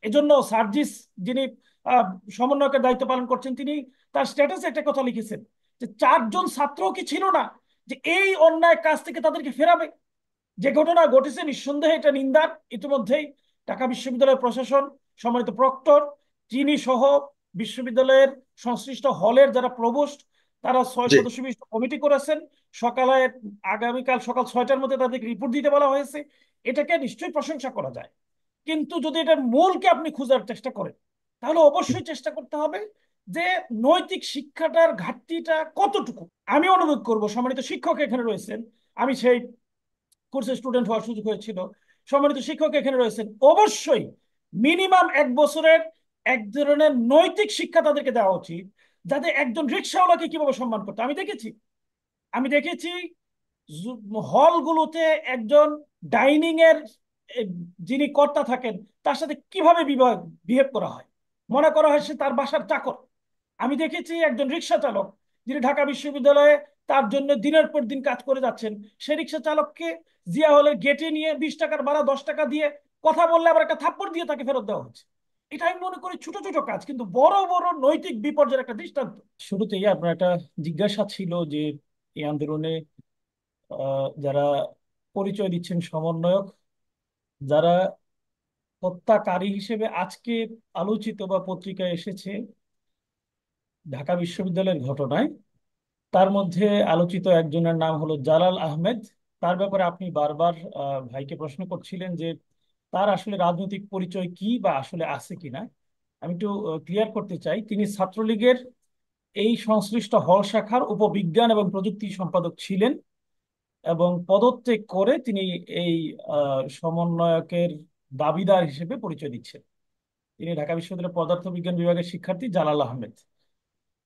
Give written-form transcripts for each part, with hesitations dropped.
এজন্য সার্জিস, যিনি আহ, সমন্বয়কের দায়িত্ব পালন করছেন, তিনি তার স্ট্যাটাসে একটা কথা লিখেছেন যে 4 জন ছাত্র কি ছিল না যে এই অন্যায় কাজ থেকে তাদেরকে ফেরাবে। যে ঘটনা ঘটেছে নিঃসন্দেহে এটা নিন্দার। ইতিমধ্যেই ঢাকা বিশ্ববিদ্যালয়ের প্রশাসন, সম্মানিত প্রক্টর, তিনি সহ বিশ্ববিদ্যালয়ের সংশ্লিষ্ট হলের যারা প্রভোস্ট, তারা 6 সদস্য বিশিষ্ট কমিটি করেছেন। সকালে আগামীকাল সকাল 6টার মধ্যে তাদেরকে রিপোর্ট দিতে বলা হয়েছে। এটাকে নিশ্চয়ই প্রশংসা করা যায়, কিন্তু যদি এটার মূলকে আপনি খোঁজার চেষ্টা করেন, তাহলে অবশ্যই চেষ্টা করতে হবে যে নৈতিক শিক্ষাটার ঘাটতিটা কতটুকু। আমি অনুরোধ করব, সম্মানিত শিক্ষক এখানে রয়েছেন, আমি সেই কোর্সে স্টুডেন্ট হওয়ার সুযোগ হয়েছিল, সম্মানিত শিক্ষক এখানে রয়েছেন, অবশ্যই মিনিমাম 1 বছরের এক ধরনের নৈতিক শিক্ষা তাদেরকে দেওয়া উচিত, যাতে একজন রিক্সাওয়ালাকে কিভাবে সম্মান করতে। আমি দেখেছি হলগুলোতে একজন ডাইনিং এর এ, যিনি কর্তা থাকেন, তার সাথে কিভাবে বিহেভ করা হয়, মনে করা হয় সে তার বাসার চাকর। আমি দেখেছি একজন রিক্সা চালক, যিনি ঢাকা বিশ্ববিদ্যালয়ে তার জন্য দিনের পর দিন কাজ করে যাচ্ছেন, সেই রিক্সা চালককে জিয়া হলের গেটে নিয়ে 20 টাকার ভাড়া 10 টাকা দিয়ে কথা বললে আবার একটা থাপ্পড় দিয়ে তাকে ফেরত দেওয়া হচ্ছে। এটা আমি মনে করি ছোট ছোট কাজ, কিন্তু বড় বড় নৈতিক বিপর্যয়ের একটা দৃষ্টান্ত। শুরুতেই আপনার একটা জিজ্ঞাসা ছিল যে এই আন্দোলনে যারা পরিচয় দিচ্ছেন সমন্বয়ক, যারা হত্যাকারী হিসেবে আজকে আলোচিত বা পত্রিকায় এসেছে ঢাকা বিশ্ববিদ্যালয়ের ঘটনায়, তার মধ্যে আলোচিত একজনের নাম হলো জালাল আহমেদ। তার ব্যাপারে আপনি বারবার ভাইকে প্রশ্ন করছিলেন যে তার আসলে রাজনৈতিক পরিচয় কি বা আসলে আছে কিনা। আমি একটু ক্লিয়ার করতে চাই, তিনি ছাত্রলীগের এই সংশ্লিষ্ট হল শাখার উপবিজ্ঞান এবং প্রযুক্তি সম্পাদক ছিলেন, এবং পদত্যাগ করে তিনি এই সমন্বয়কের দাবিদার হিসেবে পরিচয় দিচ্ছেন। তিনি ঢাকা বিশ্ববিদ্যালয়ের পদার্থ বিজ্ঞান বিভাগের শিক্ষার্থী জালাল আহমেদ।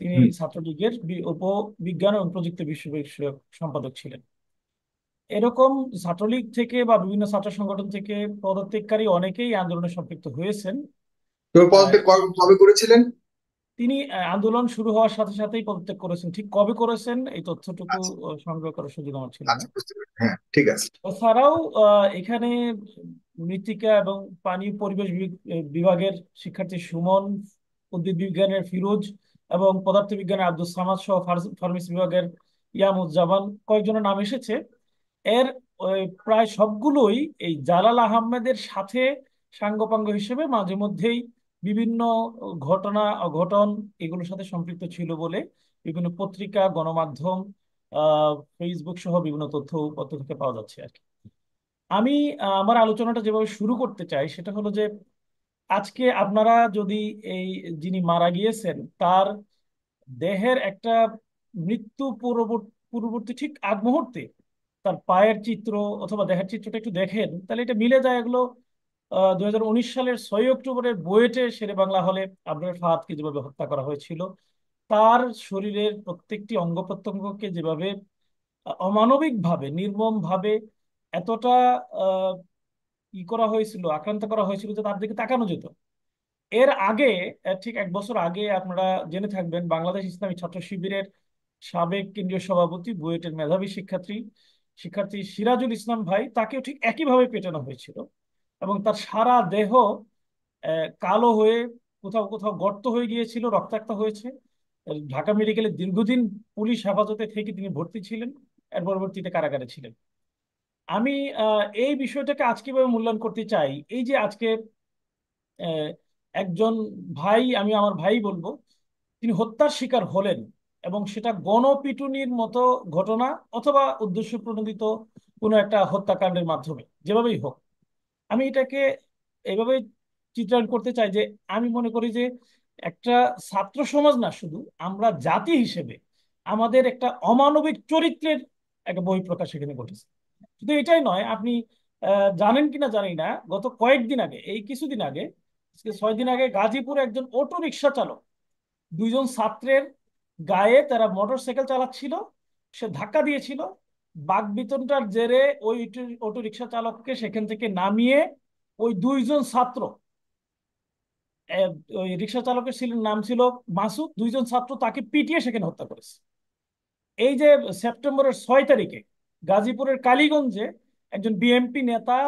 তিনি হুম। ছাত্রলীগের উপবিজ্ঞান এবং প্রযুক্তি বিষয়ক সম্পাদক ছিলেন। এরকম ছাত্রলীগ থেকে বা বিভিন্ন ছাত্র সংগঠন থেকে পদত্যাগকারী অনেকেই এই আন্দোলনে সম্পৃক্ত হয়েছেন। তো আহ, পদত্যাগ কবে করেছিলেন? তিনি আন্দোলন শুরু হওয়ার সাথে সাথেই পদত্যাগ করেছেন। ঠিক কবে করেছেন এই তথ্যটুকু আচ্ছা। সংগ্রহ করার সুযোগ আমার ছিল না। আচ্ছা, বুঝতে পেরেছি, হ্যাঁ, ঠিক আছে। এছাড়াও এখানে মৃত্তিকা এবং পানি পরিবেশ বিভাগের শিক্ষার্থী সুমন, উদ্ভিদ বিজ্ঞানের ফিরোজ এবং পদার্থ বিজ্ঞানের আব্দুল সামাদ সহ ফার্মেসি বিভাগের ইয়ামুজ্জামান কয়েকজনের নাম এসেছে। এর প্রায় সবগুলোই এই জালাল আহমেদের সাথে সাঙ্গপাঙ্গ হিসেবে মাঝে মধ্যেই বিভিন্ন ঘটনা অঘটন এগুলোর সাথে সম্পৃক্ত ছিল বলে বিভিন্ন পত্রিকা, গণমাধ্যম, ফেসবুক সহ বিভিন্ন তথ্য পত্র থেকে পাওয়া যাচ্ছে আর কি। আমি আমার আলোচনাটা যেভাবে শুরু করতে চাই সেটা হলো যে আজকে আপনারা যদি এই যিনি মারা গিয়েছেন তার দেহের একটা মৃত্যু পূর্ববর্তী ঠিক আগ মুহূর্তে তার পায়ের চিত্র অথবা দেহের চিত্রটা একটু দেখেন, তাহলে এটা মিলে যায়। এগুলো 2019 সালের 6 অক্টোবরের বুয়েটে শেরেবাংলা হলে আবরার ফাহাদকে যেভাবে হত্যা করা হয়েছিল, তার শরীরের প্রত্যেকটি অঙ্গ প্রত্যঙ্গকে যেভাবে অমানবিক ভাবে, নির্মম ভাবে এতটা আহ, করা হয়েছিল, আক্রান্ত করা হয়েছিল যে তার দিকে তাকানো যেত। এর আগে ঠিক 1 বছর আগে আপনারা জেনে থাকবেন, বাংলাদেশ ইসলামী ছাত্র শিবিরের সাবেক কেন্দ্রীয় সভাপতি, বুয়েটের মেধাবী শিক্ষার্থী সিরাজুল ইসলাম ভাই, তাকেও ঠিক একইভাবে পেটানো হয়েছিল। এবং তার সারা দেহ কালো হয়ে কোথাও কোথাও গর্ত হয়ে গিয়েছিল, রক্তাক্ত হয়েছে। ঢাকা মেডিকেলে দীর্ঘদিন পুলিশ হেফাজতে থেকে তিনি ভর্তি ছিলেন, এর পরবর্তীতে কারাগারে ছিলেন। আমি এই বিষয়টাকে আজকে কিভাবে মূল্যায়ন করতে চাই, এই যে আজকে আহ, একজন ভাই, আমি আমার ভাই বলবো, তিনি হত্যার শিকার হলেন, এবং সেটা গণপিটুনির মতো ঘটনা অথবা উদ্দেশ্য প্রণোদিত কোনো একটা হত্যাকাণ্ডের মাধ্যমে, যেভাবেই হোক। আমি এটাকে এইভাবে চিত্রায়ন করতে চাই যে আমি মনে করি যে একটা ছাত্র সমাজ না, শুধু আমরা জাতি হিসেবে আমাদের একটা অমানবিক চরিত্রের একটা বহিঃপ্রকাশ এখানে ঘটেছে। শুধু এটাই নয়, আপনি জানেন কিনা জানি না, গত কয়েকদিন আগে, এই কিছুদিন আগে, আজকে 6 দিন আগে, গাজীপুরে একজন অটো রিকশা চালক 2 জন ছাত্রের গায়ে, তারা মোটর সাইকেল চালাচ্ছিল, সে ধাক্কা দিয়েছিল। বাকবিতণ্ডার জেরে ওই অটো রিকশা চালককে সেখান থেকে নামিয়ে ওই 2 জন ছাত্র, আহ, ওই রিকশা চালকের নাম ছিল মাসুদ, 2 জন ছাত্র তাকে পিটিয়ে সেখানে হত্যা করেছে। এই যে সেপ্টেম্বরের 6 তারিখে গাজীপুরের কালীগঞ্জে একজন বিএনপি নেতা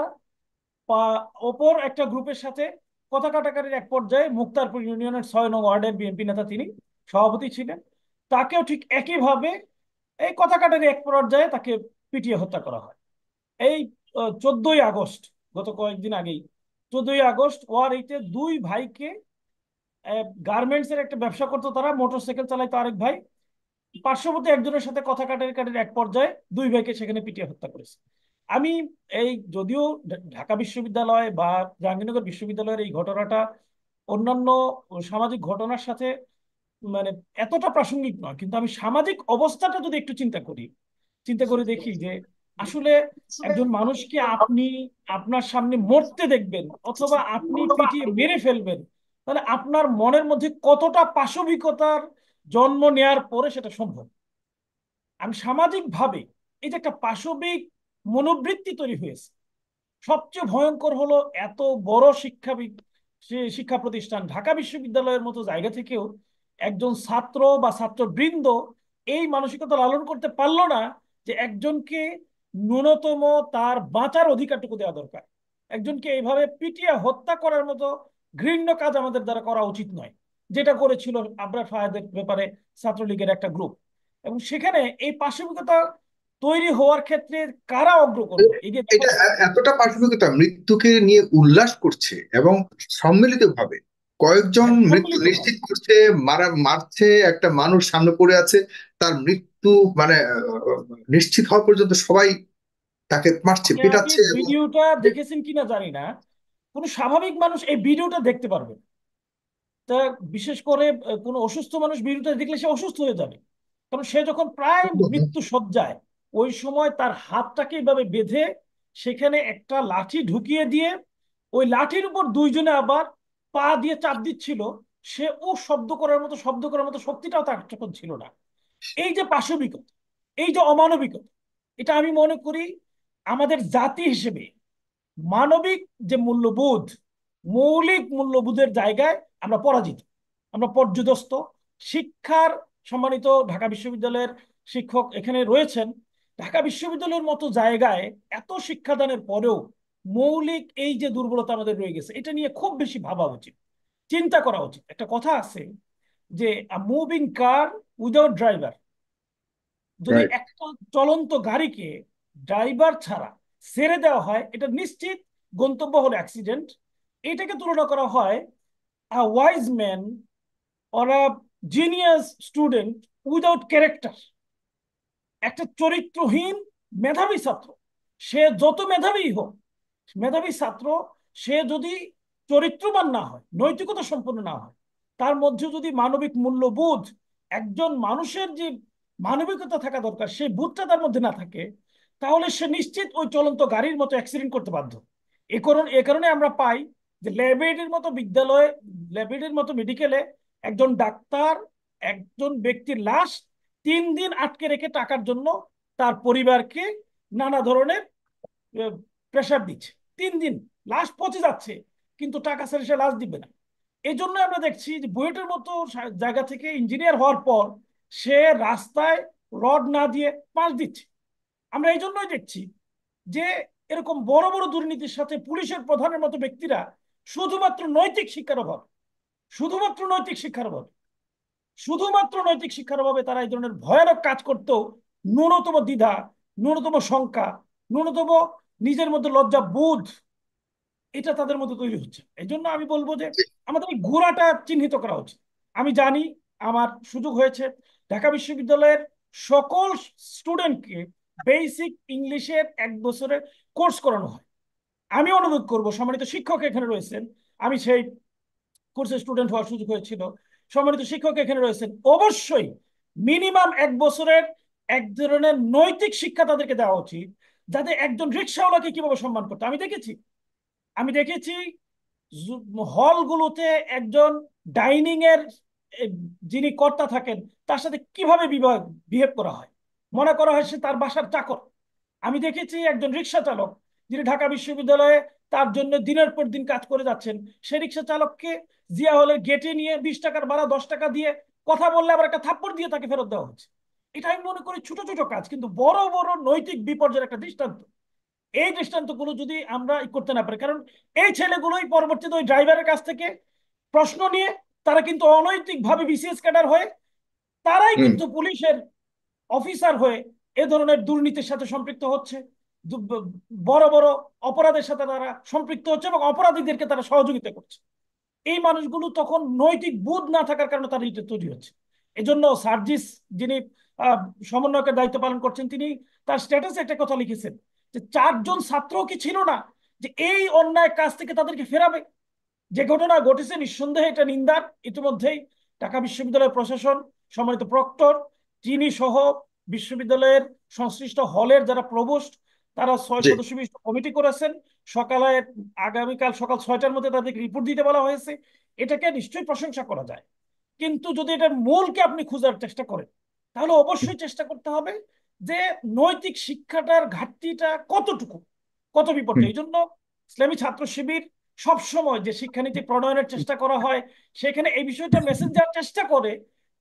অপর একটা গ্রুপের সাথে কথা কাটাকাটির এক পর্যায়ে মুক্তারপুর ইউনিয়নের 6 নং ওয়ার্ডের বিএনপি নেতা, তিনি সভাপতি ছিলেন, তাকেও ঠিক একইভাবে এই কথা কাটাকাটির এক পর্যায়ে তাকে পিটিয়ে হত্যা করা হয়। এই 14ই আগস্ট, গত কয়েকদিন আগেই 14ই আগস্ট ওয়ারিতে দুই ভাইকে, গার্মেন্টস এর একটা ব্যবসা করতো তারা, মোটরসাইকেল চালাইতো আরেক ভাই, পার্শ্ববর্তী একজনের সাথে কথা কাটাকাটির এক পর্যায়ে দুই ভাইকে সেখানে পিটিয়ে হত্যা করেছে। আমি এই যদিও ঢাকা বিশ্ববিদ্যালয় বা জাহাঙ্গীরনগর বিশ্ববিদ্যালয়ের এই ঘটনাটা অন্যান্য সামাজিক ঘটনার সাথে মানে এতটা প্রাসঙ্গিক নয়, কিন্তু আমি সামাজিক অবস্থাটা যদি একটু চিন্তা করে দেখি যে আসলে একজন মানুষকে আপনি আপনার সামনে মরতে দেখবেন অথবা আপনি পিটিয়ে মেরে ফেলবেন, তাহলে আপনার মনের মধ্যে কতটা পাশবিকতার জন্ম নেয়ার পরে সেটা সম্ভব। আমি সামাজিক ভাবে এই যে একটা পাশবিক মনোবৃত্তি তৈরি হয়েছে। সবচেয়ে ভয়ঙ্কর হলো এত বড় শিক্ষা প্রতিষ্ঠান ঢাকা বিশ্ববিদ্যালয়ের মতো জায়গা থেকেও একজন ছাত্র বা ছাত্রবৃন্দ এই মানসিকতা লালন করতে পারলো না যে একজনকে ন্যূনতম তার বাঁচার অধিকারটুকু দেওয়া দরকার। একজনকে এইভাবে পিটিয়ে হত্যা করার মতো ঘৃণ্য কাজ আমাদের দ্বারা করা উচিত নয়, যেটা করেছিল আবরার ফায়াদের ব্যাপারে ছাত্রলীগের একটা গ্রুপ। এবং সেখানে এই পাশবিকতা তৈরি হওয়ার ক্ষেত্রে কারা অগ্রগণ্য, এই যে দেখো। এটা এতটা পাশবিকতা মৃত্যুকে নিয়ে উল্লাস করছে এবং সম্মিলিতভাবে কয়েকজন হ্যাঁ, মৃত্যু সম্মিলিত ভাবে। নিশ্চিত করছে, মারছে, একটা মানুষ সামনে পড়ে আছে, তার মৃত্যু মানে নিশ্চিত হওয়া পর্যন্ত সবাই তাকে মারছে, আপনি পিটাচ্ছে এবং ভিডিওটা দেখেছেন কিনা জানি না, কোনো স্বাভাবিক মানুষ এই ভিডিওটা দেখতে পারবে না। তা বিশেষ করে কোনো অসুস্থ মানুষ ভিডিওটা দেখলে সে অসুস্থ হয়ে যাবে। কারণ সে যখন প্রায় মৃত্যু সজ্জায়, ওই সময় তার হাতটাকে এইভাবে বেঁধে সেখানে একটা লাঠি ঢুকিয়ে দিয়ে ওই লাঠির উপর দুইজনে আবার পা দিয়ে চাপ দিচ্ছিল। সে ও শব্দ করার মতো শক্তিটাও তার তখন ছিল না। এই যে পাশবিকতা, এই যে অমানবিকতা, এটা আমি মনে করি আমাদের জাতি হিসেবে মানবিক যে মূল্যবোধ, মৌলিক মূল্যবোধের জায়গায় আমরা পরাজিত, আমরা পর্যুদস্ত। শিক্ষার সম্মানিত ঢাকা বিশ্ববিদ্যালয়ের শিক্ষক এখানে রয়েছেন। ঢাকা বিশ্ববিদ্যালয়ের মতো জায়গায় এত শিক্ষাদানের পরেও মৌলিক এই যে দুর্বলতা আমাদের রয়ে গেছে, এটা নিয়ে খুব বেশি ভাবা উচিত, চিন্তা করা উচিত। একটা কথা আছে যে মুভিং কার উইদাউট ড্রাইভার, যদি রাইট। একটা চলন্ত গাড়িকে ড্রাইভার ছাড়া ছেড়ে দেওয়া হয়, এটা নিশ্চিত গন্তব্য হলো অ্যাক্সিডেন্ট। এটাকে তুলনা করা হয় a wise man or a genius student without character. একটা চরিত্রহীন মেধাবী ছাত্র, সে যত মেধাবী হোক, মেধাবী ছাত্র, সে যদি চরিত্রবান না হয়, নৈতিকতা সম্পন্ন না হয়, তার মধ্যে যদি মানবিক মূল্যবোধ, একজন মানুষের যে মানবিকতা থাকা দরকার সেই বোধটা তার মধ্যে না থাকে, তাহলে সে নিশ্চিত ওই চলন্ত গাড়ির মতো অ্যাক্সিডেন্ট করতে বাধ্য। এ কারণে আমরা পাই যে ল্যাবরেটরির মতো বিদ্যালয়ে, ল্যাবরেটরির মতো মেডিকেলে একজন ডাক্তার একজন ব্যক্তির লাশ 3 দিন আটকে রেখে টাকার জন্য তার পরিবারকে নানা ধরনের প্রেশার দিচ্ছে। 3 দিন লাশ পচে যাচ্ছে, কিন্তু টাকা ছেড়ে সে লাশ দিবে না। এই জন্য আমরা দেখছি যে বুয়েটের মতো জায়গা থেকে ইঞ্জিনিয়ার হওয়ার পর সে রাস্তায় রড না দিয়ে পাশ দিচ্ছে। আমরা এই জন্যই দেখছি যে এরকম বড় বড় দুর্নীতির সাথে পুলিশের প্রধানের মতো ব্যক্তিরা শুধুমাত্র নৈতিক শিক্ষার অভাব, শুধুমাত্র নৈতিক শিক্ষার অভাব, শুধুমাত্র নৈতিক শিক্ষার অভাবে তারা এই ধরনের ভয়ানক কাজ করতেও ন্যূনতম দ্বিধা, ন্যূনতম শঙ্কা, ন্যূনতম নিজের মধ্যে লজ্জা বোধ, এটা তাদের মধ্যে তৈরি হচ্ছে। এই জন্য আমি বলবো যে আমাদের এই গোড়াটা চিহ্নিত করা উচিত। আমি জানি, আমার সুযোগ হয়েছে ঢাকা বিশ্ববিদ্যালয়ের সকল স্টুডেন্টকে বেসিক ইংলিশের 1 বছরের কোর্স করানো হয়। আমি অনুরোধ করব, সম্মানিত শিক্ষক এখানে রয়েছেন, আমি সেই কোর্সের স্টুডেন্ট হওয়ার সুযোগ হয়েছিল, সম্মানিত শিক্ষক এখানে রয়েছেন, অবশ্যই মিনিমাম 1 বছরের এক ধরনের নৈতিক শিক্ষা তাদেরকে দেওয়া উচিত, যাতে একজন রিক্সাওয়ালাকে কিভাবে সম্মান করতে। আমি দেখেছি হলগুলোতে একজন ডাইনিং এর এ, যিনি কর্তা থাকেন তার সাথে কিভাবে বিহেভ করা হয়, মনে করা হয় সে তার বাসার চাকর। আমি দেখেছি একজন রিক্সা চালক যিনি ঢাকা বিশ্ববিদ্যালয়ে তার জন্য দিনের পর দিন কাজ করে যাচ্ছেন, সে রিক্সা চালককে জিয়া হলের গেটে নিয়ে 20 টাকার ভাড়া 10 টাকা দিয়ে কথা বললে আবার একটা থাপ্পড় দিয়ে তাকে ফেরত দেওয়া হচ্ছে। এটা আমি মনে করি ছোট ছোট কাজ, কিন্তু বড় বড় নৈতিক বিপর্যয়ের একটা দৃষ্টান্ত। এই দৃষ্টান্তগুলো যদি আমরা করতে না পারি, কারণ এই ছেলেগুলোই পরবর্তীতে ওই ড্রাইভারের কাছ থেকে প্রশ্ন নিয়ে তারা কিন্তু অনৈতিকভাবে বিসিএস ক্যাডার হয়ে তারাই হুম। কিন্তু পুলিশের অফিসার হয়ে এ ধরনের দুর্নীতির সাথে সম্পৃক্ত হচ্ছে, বড় বড় অপরাধের সাথে তারা সম্পৃক্ত হচ্ছে এবং অপরাধীদেরকে তারা সহযোগিতা করছে। এই মানুষগুলো তখন নৈতিক বোধ না থাকার কারণে তারা এটা তৈরি হচ্ছে। এজন্য সার্জিস, যিনি আহ, সমন্বয়কের দায়িত্ব পালন করছেন, তিনি তার স্ট্যাটাসে একটা কথা লিখেছেন যে 4জন ছাত্র কি ছিল না যে এই অন্যায় কাজ থেকে তাদেরকে ফেরাবে। যে ঘটনা ঘটেছে নিঃসন্দেহে এটা নিন্দার। ইতিমধ্যেই ঢাকা বিশ্ববিদ্যালয়ের প্রশাসন, সম্মানিত প্রক্টর, তিনি সহ বিশ্ববিদ্যালয়ের সংশ্লিষ্ট হলের যারা প্রভোস্ট, তারা 6 জি। সদস্য বিশিষ্ট কমিটি করেছেন। সকালে, আগামীকাল সকাল 6টার মধ্যে তাদেরকে রিপোর্ট দিতে বলা হয়েছে। এটাকে নিশ্চয়ই প্রশংসা করা যায়, কিন্তু যদি এটার মূলকে আপনি খোঁজার চেষ্টা করেন, তাহলে অবশ্যই চেষ্টা করতে হবে যে নৈতিক শিক্ষাটার ঘাটতিটা কতটুকু, কত বিপর্যয়। হুম। এই জন্য ইসলামী ছাত্র শিবির সবসময় যে শিক্ষানীতি প্রণয়নের চেষ্টা করা হয়, সেখানে এই বিষয়টা মেসেজ দেওয়ার চেষ্টা করে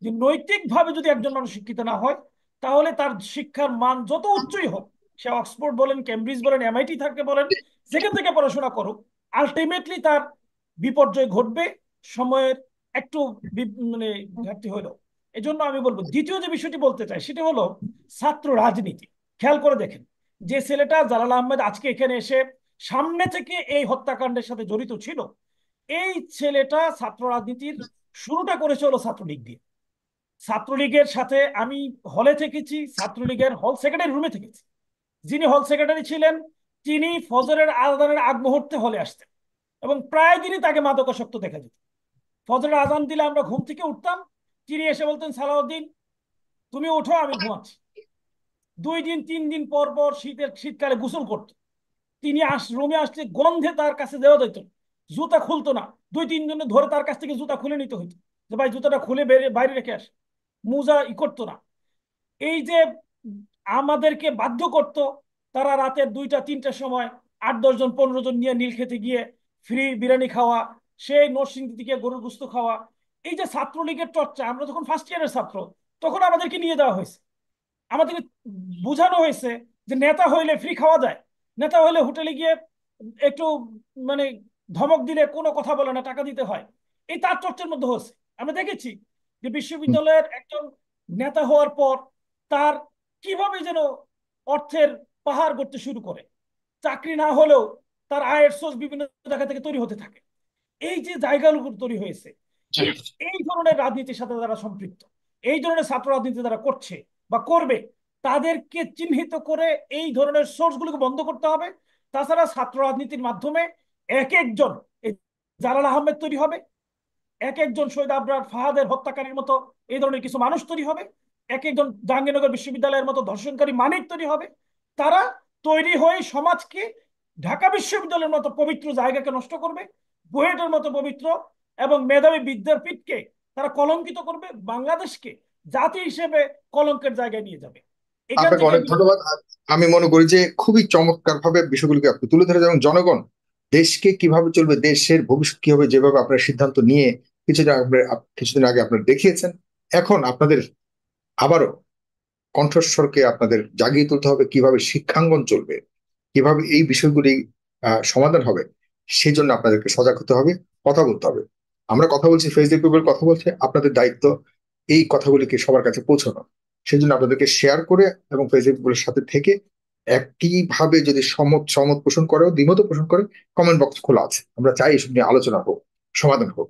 যে নৈতিকভাবে যদি একজন মানুষ শিক্ষিত না হয়, তাহলে তার শিক্ষার মান যত উচ্চই হোক, সে অক্সফোর্ড বলেন, কেমব্রিজ বলেন, এমআইটি থাকে বলেন, যেখান থেকে পড়াশোনা করুক, আলটিমেটলি তার বিপর্যয় ঘটবে সময়ের একটু মানে ঘাটতি হলো। এজন্য আমি বলবো, দ্বিতীয় যে বিষয়টি বলতে চাই সেটা হলো ছাত্র রাজনীতি। খেয়াল করে দেখেন, যে ছেলেটা জালাল আহমেদ আজকে এখানে এসে সামনে থেকে এই হত্যাকাণ্ডের সাথে জড়িত ছিল, এই ছেলেটা ছাত্র রাজনীতির শুরুটা করেছে হলো ছাত্রলীগ দিয়ে। ছাত্রলীগের সাথে আমি হলে থেকেছি, ছাত্রলীগের হল সেক্রেটারি রুমে থেকেছি। যিনি হল সেক্রেটারি ছিলেন, তিনি ফজরের আজানের আগ মুহূর্তে হলে আসতেন এবং প্রায় দিনই তাকে মাদকাসক্ত দেখা যেত। ফজরের আজান দিলে আমরা ঘুম থেকে উঠতাম, তিনি এসে বলতেন, সালাউদ্দিন তুমি ওঠো, আমি ঘুমাচ্ছি। 2 দিন 3 দিন পর পর শীতকালে গোসল করতো। তিনি রুমে আসলে গন্ধে তার কাছে দেওয়া যেত না। জুতা খুলতো না, 2-3 দিনে ধরে তার কাছ থেকে জুতা খুলে নিতে হইতো, যে ভাই জুতাটা খুলে বাইরে রেখে আস। মোজা করতো না। এই যে আমাদেরকে বাধ্য করত, তারা রাতের 2টা 3টার সময় 8 10 জন 15 জন নিয়ে নীলক্ষেতে গিয়ে ফ্রি বিরিয়ানি খাওয়া, সেই নরসিংদী থেকে গরুর গোস্ত খাওয়া। এই যে ছাত্রলীগের চর্চা, আমরা যখন ফার্স্ট ইয়ারের ছাত্র, তখন আমাদেরকে নিয়ে যাওয়া হয়েছে, আমাদেরকে বোঝানো হয়েছে যে নেতা হইলে ফ্রি খাওয়া যায়, নেতা হইলে হোটেলে গিয়ে একটু মানে ধমক দিলে কোনো কথা বলে না, টাকা দিতে হয়। এই তার চর্চার মধ্যে হচ্ছে। আমরা দেখেছি যে হুম। বিশ্ববিদ্যালয়ের একজন নেতা হওয়ার পর তার কিভাবে যেন অর্থের পাহাড় গড়তে শুরু করে, চাকরি না হলেও তার আয়ের সোর্স বিভিন্ন জায়গা থেকে তৈরি হতে থাকে। এই যে জায়গাগুলো তৈরি হয়েছে, জি। এই এই ধরনের রাজনীতির সাথে যারা সম্পৃক্ত, এই ধরনের ছাত্র রাজনীতি যারা করছে বা করবে, তাদেরকে চিহ্নিত করে এই ধরনের সোর্সগুলোকে বন্ধ করতে হবে। তাছাড়া ছাত্র রাজনীতির মাধ্যমে এক একজন, এই জালাল আহমেদ তৈরি হবে, এক একজন শহীদ আবরার ফাহাদের হত্যাকারীর মতো এই ধরনের কিছু মানুষ তৈরি হবে, এক একজন জাহাঙ্গীরনগর বিশ্ববিদ্যালয়ের মতো ধর্ষণকারী মানিক তৈরি হবে। তারা তৈরি হয়ে সমাজকে, ঢাকা বিশ্ববিদ্যালয়ের মতো পবিত্র জায়গাকে নষ্ট করবে, বুয়েটের মতো পবিত্র এবং মেধাবী বিদ্যাপীঠকে তারা কলঙ্কিত করবে, বাংলাদেশকে জাতি হিসেবে কলঙ্কের জায়গায় নিয়ে যাবে। এখান আপনাকে থেকে অনেক ধন্যবাদ। আর আমি মনে করি যে খুবই চমৎকার ভাবে বিষয়গুলোকে আপনি তুলে ধরেছেন, এবং জনগণ দেশকে কিভাবে চলবে, দেশের ভবিষ্যৎ কি হবে, যেভাবে আপনারা সিদ্ধান্ত নিয়ে কিছুদিন আগে আপনারা দেখিয়েছেন, এখন আপনাদের আবারও কণ্ঠস্বরকে আপনাদের জাগিয়ে তুলতে হবে, কিভাবে শিক্ষাঙ্গন চলবে, কিভাবে এই বিষয়গুলি সমাধান হবে, সেই জন্য আপনাদেরকে সজাগ হতে হবে, কথা বলতে হবে। আমরা কথা বলছি, ফেসবুক পিপল কথা বলছে, আপনাদের দায়িত্ব এই কথাগুলিকে সবার কাছে পৌঁছানো। সেই জন্য আপনাদেরকে শেয়ার করে এবং ফেসবুক পিপলের সাথে থেকে একইভাবে যদি সমত সমত পোষণ করে, দ্বিমত পোষণ করে, কমেন্ট বক্স খোলা আছে, আমরা চাই এসব নিয়ে আলোচনা হোক, সমাধান হোক।